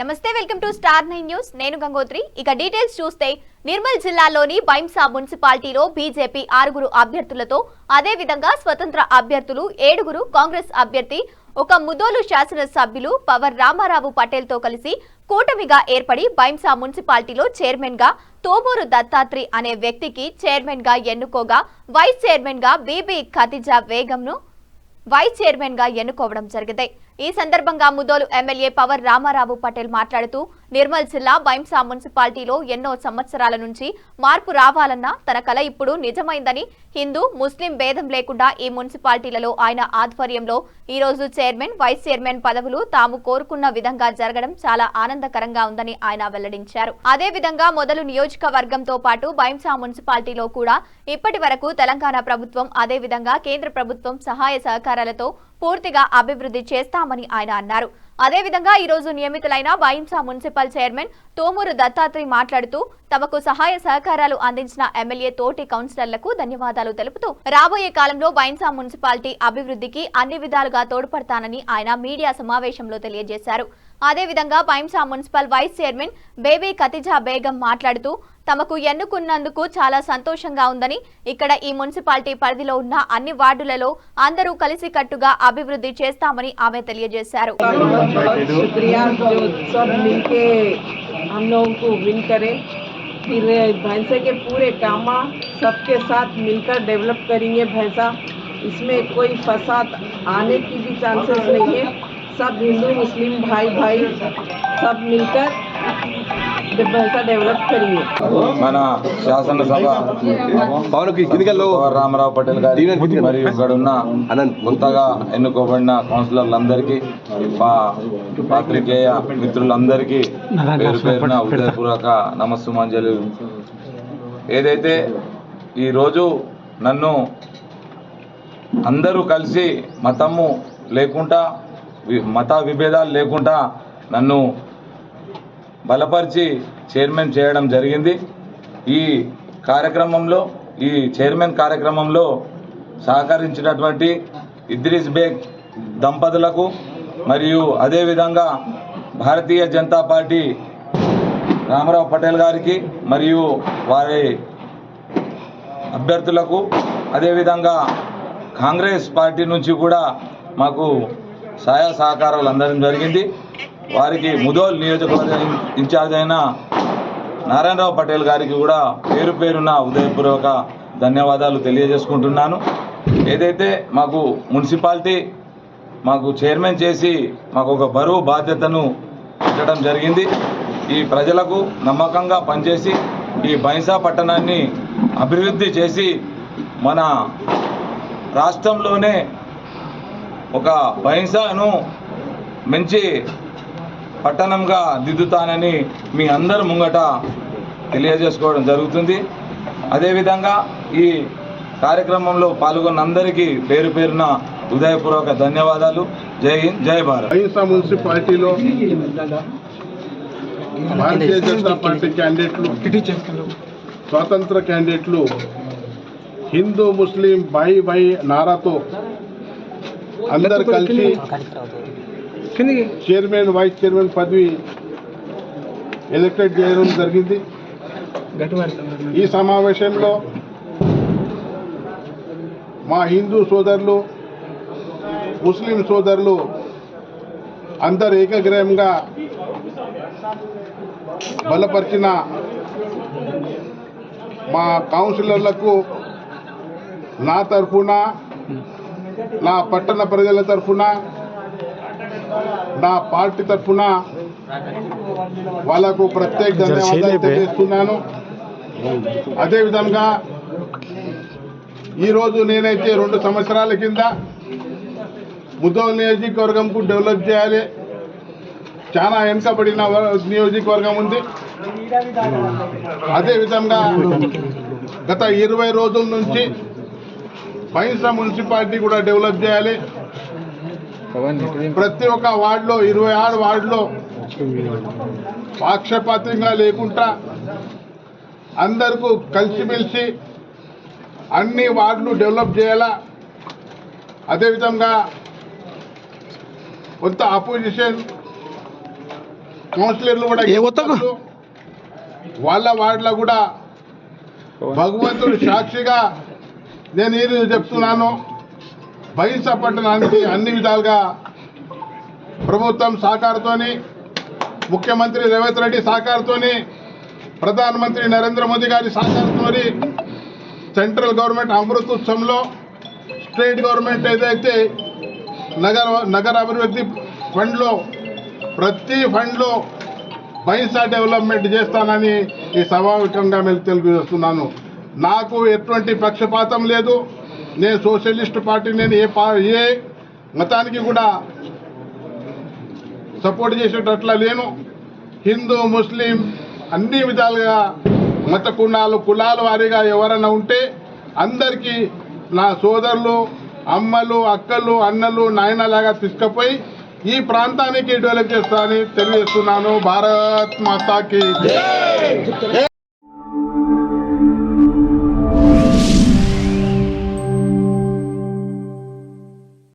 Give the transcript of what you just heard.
నమస్తే welcome to star 9 news నేను గంగోత్రి ఇక డీటెయిల్స్ చూస్తే నిర్మల్ జిల్లాలోని బైంసా మున్సిపాలిటీలో బీజేపీ 6 అభ్యర్థులతో అదే విధంగా స్వతంత్ర అభ్యర్థులు 7 కాంగ్రెస్ అభ్యర్థి ఒక ముదోలు శాసన సభ్యులు పవర్ రామారావు పటేల్ తో కలిసి కూటమిగా ఏర్పడి బైంసా మున్సిపాలిటీలో చైర్మన్ గా తోమూరు దత్తాత్రి అనే వ్యక్తికి చైర్మన్ గా ఎన్నుకోగా వైస్ చైర్మన్ గా బీబీ ఖతిజా బేగంను వైస్ చైర్మన్ గా ఎన్నుకోవడం జరిగింది। ఈ సందర్భంగా ముదోలు ఎమ్మెల్యే పవర్ రామారావు పటేల్ మాట్లాడుతూ నిర్మల్ జిల్లా బైంసా మున్సిపాలిటీలో ఎన్నో సంవత్సరాల నుంచి మార్పు రావాలన్న తన కల ఇప్పుడు నిజమైందని హిందూ ముస్లిం భేదం లేకుండా ఈ మున్సిపాలిటీలలో ఆయన ఆధ్వర్యంలో ఈ రోజు చైర్మన్ వైస్ చైర్మన్ పదవులు తాము కోరుకున్న విధంగా జరగడం చాలా ఆనందకరంగా ఉందని ఆయన వెల్లడించారు। అదే విధంగా మొదలు నియోజకవర్గంతో పాటు బైంసా మున్సిపాలిటీలో కూడా ఇప్పటి వరకు తెలంగాణ ప్రభుత్వం అదే విధంగా కేంద్ర ప్రభుత్వం సహాయ సహకారాలతో పూర్తిగా అభివృద్ధి చేస్తామని ఆయన అన్నారు। అదే విధంగా ఈ రోజు నియమితులైన బైంసా మున్సిపల్ చైర్మన్ తోమూరు దత్తాత్రి మాట్లాడుతూ తమకు సహాయ సహకారాలు అందించిన ఎమ్మెల్యే తోటి కౌన్సిలర్లకు ధన్యవాదాలు తెలుపుతూ రాబోయే కాలంలో బైంసా మున్సిపాలిటీ అభివృద్ధికి అన్ని విధాలుగా తోడ్పడతానని ఆయన మీడియా సమావేశంలో తెలియజేశారు। అదే విధంగా Bhainsa municipal vice chairman Baby Khatija Begum మాట్లాడుతూ తమకు ఎన్నుకున్నందుకు చాలా సంతోషంగా ఉందని ఇక్కడ ఈ మున్సిపాలిటీ పరిధిలో ఉన్న అన్ని వార్డులలో అందరూ కలిసికట్టుగా అభివృద్ధి చేస్తామని ఆమె తెలియజేశారు। हम लोगों को विन करें, फिर भैंसा के पूरे काम सबके साथ मिलकर डेवलप करेंगे। भैंसा इसमें कोई फसाद आने की भी चांसेस नहीं है। सब हिंदू मुस्लिम भाई भाई सब मिलकर भैंसा डेवलप करेंगे। మన శాసనసభ రామారావు పటేల్ గారి మరియు ఇక్కడ ఉన్న కొత్తగా ఎన్నుకోబడిన కౌన్సిలర్లందరికీ పాత్రికేయ మిత్రులందరికీ పేరు పేరున హృదయపూర్వక నమస్సుమాంజలి। ఏదైతే ఈరోజు నన్ను అందరూ కలిసి మతము లేకుండా మత విభేదాలు లేకుండా నన్ను బలపరిచి చైర్మన్ చేయడం జరిగింది। ఈ కార్యక్రమంలో ఈ చైర్మన్ కార్యక్రమంలో సహకరించినటువంటి ఇద్రీస్ బేగ్ దంపతులకు మరియు అదేవిధంగా భారతీయ జనతా పార్టీ రామారావు పటేల్ గారికి మరియు వారి అభ్యర్థులకు అదేవిధంగా కాంగ్రెస్ పార్టీ నుంచి కూడా మాకు సహాయ సహకారాలు అందడం జరిగింది। వారికి ముదోల్ నియోజకవర్గ ఇన్ఛార్జ్ అయిన నారాయణరావు పటేల్ గారికి కూడా పేరు పేరున హృదయపూర్వక ధన్యవాదాలు తెలియజేసుకుంటున్నాను। ఏదైతే మాకు మున్సిపాలిటీ మాకు చైర్మన్ చేసి మాకు ఒక బరువు బాధ్యతను పెట్టడం జరిగింది। ఈ ప్రజలకు నమ్మకంగా పనిచేసి ఈ బైంసా పట్టణాన్ని అభివృద్ధి చేసి మన రాష్ట్రంలోనే ఒక బైంసాను మంచి పట్టణంగా దిద్దుతానని మీ అందరి ముంగట తెలియజేసుకోవడం జరుగుతుంది। అదేవిధంగా ఈ కార్యక్రమంలో పాల్గొన్న అందరికీ పేరు పేరున హృదయపూర్వక ధన్యవాదాలు। జై హింద్, జై భారత్। బైంసా మున్సిపాలిటీలో భారతీయ జనతా పార్టీ క్యాండిడేట్లు స్వతంత్ర క్యాండిడేట్లు హిందూ ముస్లిం భాయి భాయి నారాతో అందరు కలిసి చైర్మన్ వైస్ చైర్మన్ పదవి ఎలక్టెడ్ చేయడం జరిగింది। ఈ సమావేశంలో మా హిందూ సోదరులు ముస్లిం సోదరులు అందరు ఏకగ్రీవంగా బలపరిచిన మా కౌన్సిలర్లకు నా తరఫున నా పట్టణ ప్రజల తరఫున నా పార్టీ తరఫున వాళ్ళకు ప్రత్యేక ధన్యవాదాలు తెలియజేస్తున్నాను। అదేవిధంగా ఈరోజు నేనైతే 2 సంవత్సరాల కింద ముదోల్ నియోజకవర్గంకు డెవలప్ చేయాలి, చాలా వెనుకబడిన నియోజకవర్గం ఉంది। అదేవిధంగా గత 20 రోజుల నుంచి బైంసా మున్సిపాలిటీ కూడా డెవలప్ చేయాలి। ప్రతి ఒక్క వార్డులో 26 వార్డులో పక్షపాతంగా లేకుండా అందరికీ కలిసిమెలిసి అన్ని వార్డులు డెవలప్ చేయాలా। అదేవిధంగా కొంత అపోజిషన్ కౌన్సిలర్లు కూడా వాళ్ళ వార్డులో కూడా భగవంతుడు సాక్షిగా నేను ఇది చెప్తున్నాను, బైంసా పట్టణానికి అన్ని విధాలుగా ప్రభుత్వం సహకారంతోని, ముఖ్యమంత్రి రేవంత్ రెడ్డి సహకారంతోని, ప్రధానమంత్రి నరేంద్ర మోదీ గారి సహకారంతోని, సెంట్రల్ గవర్నమెంట్ అమృతోత్సవంలో స్టేట్ గవర్నమెంట్ ఏదైతే నగర అభివృద్ధి ఫండ్లో ప్రతి ఫండ్లో బైంసా డెవలప్మెంట్ చేస్తానని ఈ సభాముఖంగా మీకు తెలియజేస్తున్నాను. నాకు ఎటువంటి పక్షపాతం లేదు. నేను సోషలిస్ట్ పార్టీ, నేను ఏ మతానికి కూడా సపోర్ట్ చేసేటట్లా లేను. హిందూ ముస్లిం అన్ని విధాలుగా మత కులాల వారీగా ఎవరైనా ఉంటే అందరికీ నా సోదరులు, అమ్మలు, అక్కలు, అన్నలు, నాయనలాగా తీసుకుపోయి ఈ ప్రాంతానికి డెవలప్ చేస్తానని తెలియజేస్తున్నాను. భారత్ మాతాకి జై.